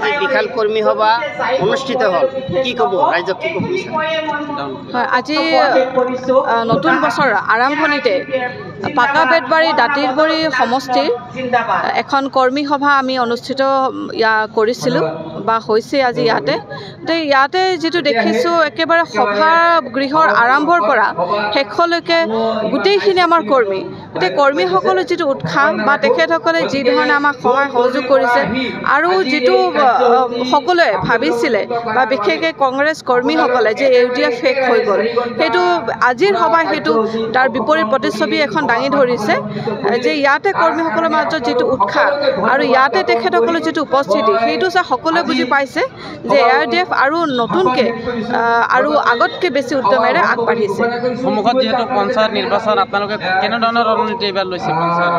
যে বিশাল কৰ্মী সভা অনুষ্ঠিত হ'ল কি ক'ব ৰাইজক কি ক'ব হয় আজি নতুন বছৰ আৰম্ভণিতে পাকা বেতবাৰী দাঁতিৰবৰী সমষ্টিৰ এখন কৰ্মী সভা আমি অনুষ্ঠিত কৰিছিলোঁ বা হৈছে আজি ইয়াতে যিটো দেখিছোঁ একেবাৰে সভা গৃহৰ আৰম্ভৰ পৰা শেষলৈকে গোটেইখিনি আমাৰ কৰ্মী গতিকে কৰ্মীসকলৰ যিটো উৎসাহ বা তেখেতসকলে যি ধৰণে আমাক সহায় সহযোগ কৰিছে আৰু যিটো সকলোৱে ভাবিছিলে বা বিশেষকৈ কংগ্ৰেছ কৰ্মীসকলে যে UDF শেষ হৈ গ'ল সেইটো আজিৰ সভাই সেইটো তাৰ বিপৰীত প্ৰতিচ্ছবি এখন দাঙি ধৰিছে যে ইয়াতে কৰ্মীসকলৰ মাজত যিটো উৎসাহ আৰু ইয়াতে তেখেতসকলৰ যিটো উপস্থিতি সেইটো সকলোৱে বুজি পাইছে যে UDF আৰু নতুনকৈ আৰু আগতকৈ বেছি উদ্যমেৰে আগবাঢ়িছে সন্মুখত যিহেতু পঞ্চায়ত নিৰ্বাচন আপোনালোকে কেনেধৰণৰ ৰণনীতি এইবাৰ লৈছে পঞ্চায়ত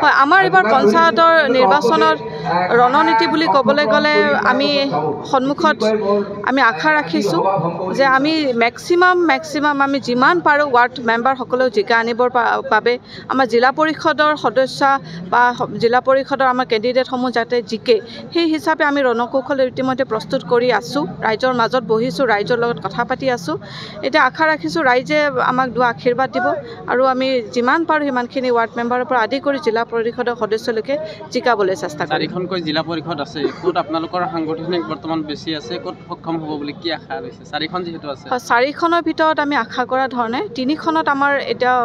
হয় আমাৰ এইবাৰ পঞ্চায়তৰ নিৰ্বাচনৰ ৰণনীতি বুলি ক'বলৈ গ'লে আমি সন্মুখত আমি আশা ৰাখিছোঁ যে আমি মেক্সিমাম আমি যিমান পাৰোঁ ৱাৰ্ড মেম্বাৰসকলেও জিকা আনিবৰ বাবে আমাৰ জিলা পৰিষদৰ সদস্য বা জিলা পৰিষদৰ আমাৰ কেণ্ডিডেটসমূহ যাতে জিকে সেই হিচাপে আমি ৰণকৌশল ইতিমধ্যে প্ৰস্তুত কৰি আছোঁ ৰাইজৰ মাজত বহিছোঁ ৰাইজৰ লগত কথা পাতি আছোঁ এতিয়া আশা ৰাখিছোঁ ৰাইজে আমাক আশীৰ্বাদ দিব আৰু আমি যিমান পাৰোঁ সিমানখিনি ৱাৰ্ড মেম্বাৰৰ পৰা আদি কৰি জিলা পৰিষদৰ সদস্যলৈকে জিকাবলৈ চেষ্টা কৰিম চাৰিখনকৈ জিলা পৰিষদ আছে ক'ত আপোনালোকৰ সাংগঠনিক বৰ্তমান বেছি আছে ক'ত সক্ষম হ'ব বুলি কি আশা লৈছে চাৰিখন যিহেতু আছে চাৰিখনৰ ভিতৰত আমি আশা কৰা ধৰণে তিনিখনত আমাৰ এতিয়া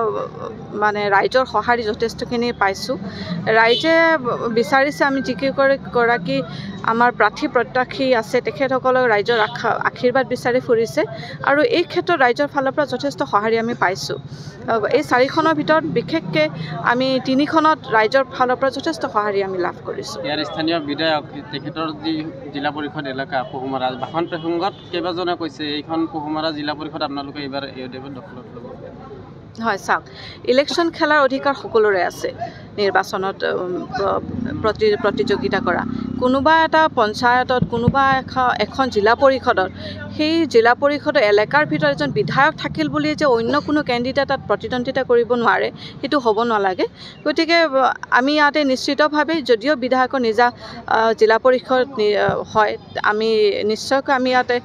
মানে ৰাইজৰ সঁহাৰি যথেষ্টখিনি পাইছোঁ ৰাইজে বিচাৰিছে আমি যিকেইগৰাকী আমাৰ প্ৰাৰ্থী প্ৰত্যাশী আছে তেখেতসকলক ৰাইজৰ আশীৰ্বাদ বিচাৰি ফুৰিছে আৰু এই ক্ষেত্ৰত ৰাইজৰ ফালৰ পৰা যথেষ্ট সঁহাৰি আমি পাইছোঁ এই চাৰিখনৰ ভিতৰত বিশেষকৈ আমি তিনিখনত ৰাইজৰ ফালৰ পৰা যথেষ্ট সঁহাৰি আমি লাভ কৰিছোঁ ইয়াৰ স্থানীয় বিধায়ক তেখেতৰ যি জিলা পৰিষদ এলেকা পহুমৰা ভাষণ প্ৰসংগত কেইবাজনে কৈছে এইখন পহুমৰা জিলা পৰিষদ আপোনালোকে এইবাৰ UDFত দখলত ল'ব হয় চাওক ইলেকশ্যন খেলাৰ অধিকাৰ সকলোৰে আছে নিৰ্বাচনত প্ৰতিযোগিতা কৰা কোনোবা এটা পঞ্চায়তত কোনোবা এখন জিলা পৰিষদত সেই জিলা পৰিষদৰ এলেকাৰ ভিতৰত এজন বিধায়ক থাকিল বুলি যে অন্য কোনো কেণ্ডিডেট তাত প্ৰতিদ্বন্দ্বিতা কৰিব নোৱাৰে সেইটো হ'ব নালাগে গতিকে আমি ইয়াতে নিশ্চিতভাৱে যদিও বিধায়কৰ নিজা জিলা পৰিষদ হয় আমি নিশ্চয়কৈ আমি ইয়াতে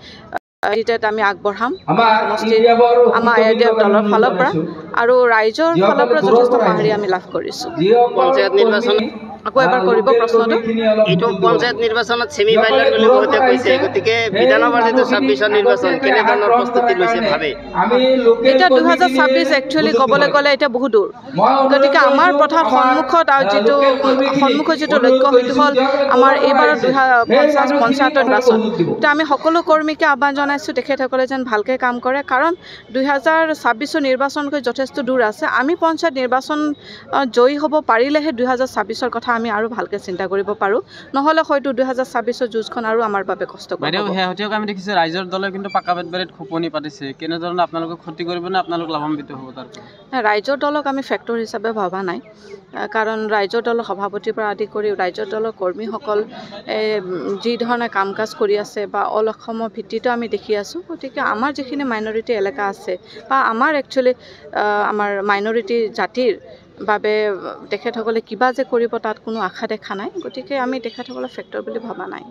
আমি আগবঢ়াম সমষ্টিৰ আমাৰ UDF দলৰ ফালৰ পৰা আৰু ৰাইজৰ ফালৰ পৰা যথেষ্ট সঁহাৰি আমি লাভ কৰিছোঁ পঞ্চায়ত নিৰ্বাচন আকৌ এবাৰ কৰিব প্ৰশ্নটো এইটো পঞ্চায়ত নিৰ্বাচনত ছেমি ফাইনেল বুলি বহুতে কৈছে গতিকে বিধানসভাৰ যিটো 26ৰ নিৰ্বাচন কেনেধৰণৰ প্ৰস্তুতি লৈছে ভাবে এতিয়া 2026 একচুৱেলি ক'বলৈ গ'লে এতিয়া বহু দূৰ গতিকে আমাৰ প্ৰধান সন্মুখত আৰু যিটো লক্ষ্য সেইটো হ'ল আমাৰ এইবাৰৰ 2050 পঞ্চায়তৰ নিৰ্বাচন এতিয়া আমি সকলো কৰ্মীকে আহ্বান জনাইছোঁ তেখেতসকলে যেন ভালকৈ কাম কৰে কাৰণ 2026ৰ নিৰ্বাচনকৈ যথেষ্ট দূৰ আছে আমি পঞ্চায়ত নিৰ্বাচন জয়ী হ'ব পাৰিলেহে 2026ৰ কথা আমি আৰু ভালকৈ চিন্তা কৰিব পাৰোঁ নহ'লে হয়তো 2026ৰ যুঁজখন আৰু আমাৰ বাবে কষ্ট কৰিব শেহতীয়াকৈ আমি দেখিছোঁ ৰাইজৰ দলে কিন্তু পাকা বেতবাৰীত খোপনি পাতিছে কেনেধৰণে আপোনালোকে ক্ষতি কৰিব নে আপোনালোক লাভান্বিত হ'ব তাৰ ৰাইজৰ দলক আমি ফেক্টৰ হিচাপে ভবা নাই কাৰণ ৰাইজৰ দলৰ সভাপতিৰ পৰা আদি কৰি ৰাইজৰ দলৰ কৰ্মীসকল যি ধৰণে কাম কাজ কৰি আছে বা অল অসমৰ ভিত্তিতো আমি দেখি আছোঁ গতিকে আমাৰ যিখিনি মাইনৰিটি এলেকা আছে বা আমাৰ একচুৱেলি আমাৰ মাইনৰিটি জাতিৰ বাবে তেখেতসকলে কিবা যে কৰিব তাত কোনো আশা দেখা নাই গতিকে আমি তেখেতসকলক ফেক্টৰ বুলি ভবা নাই